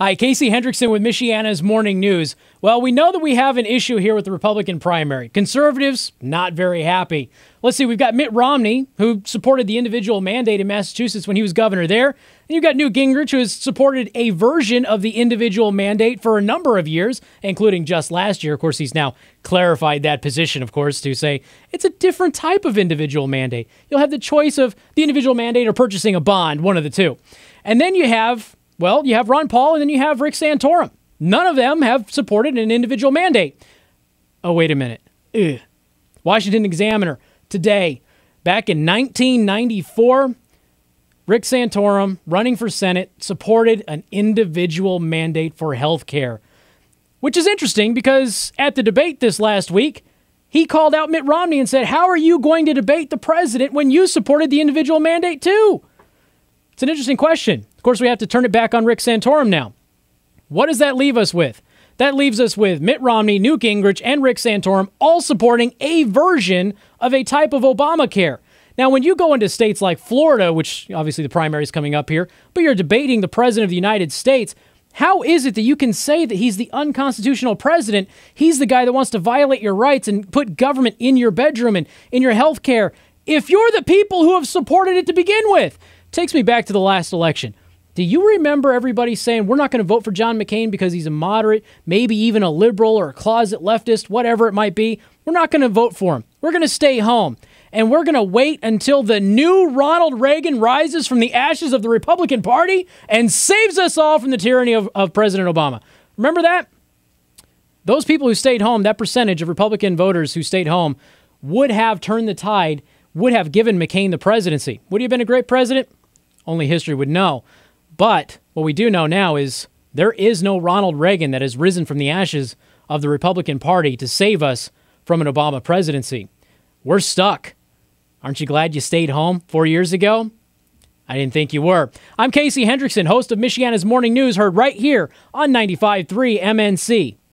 Hi, Casey Hendrickson with Michiana's Morning News. Well, we know that we have an issue here with the Republican primary. Conservatives, not very happy. Let's see, we've got Mitt Romney, who supported the individual mandate in Massachusetts when he was governor there. And you've got Newt Gingrich, who has supported a version of the individual mandate for a number of years, including just last year. Of course, he's now clarified that position, of course, to say it's a different type of individual mandate. You'll have the choice of the individual mandate or purchasing a bond, one of the two. And then you have Ron Paul and then you have Rick Santorum. None of them have supported an individual mandate. Oh, wait a minute. Washington Examiner today, back in 1994, Rick Santorum, running for Senate, supported an individual mandate for health care, which is interesting because at the debate this last week, he called out Mitt Romney and said, how are you going to debate the president when you supported the individual mandate too? It's an interesting question. Of course, we have to turn it back on Rick Santorum now. What does that leave us with? That leaves us with Mitt Romney, Newt Gingrich, and Rick Santorum all supporting a version of a type of Obamacare. Now, when you go into states like Florida, which obviously the primary is coming up here, but you're debating the president of the United States, how is it that you can say that he's the unconstitutional president? He's the guy that wants to violate your rights and put government in your bedroom and in your health care if you're the people who have supported it to begin with? Takes me back to the last election. Do you remember everybody saying, we're not going to vote for John McCain because he's a moderate, maybe even a liberal or a closet leftist, whatever it might be? We're not going to vote for him. We're going to stay home. And we're going to wait until the new Ronald Reagan rises from the ashes of the Republican Party and saves us all from the tyranny of President Obama. Remember that? Those people who stayed home, that percentage of Republican voters who stayed home, would have turned the tide, would have given McCain the presidency. Would he have been a great president? Only history would know. But what we do know now is there is no Ronald Reagan that has risen from the ashes of the Republican Party to save us from an Obama presidency. We're stuck. Aren't you glad you stayed home 4 years ago? I didn't think you were. I'm Casey Hendrickson, host of Michiana's Morning News, heard right here on 95.3 MNC.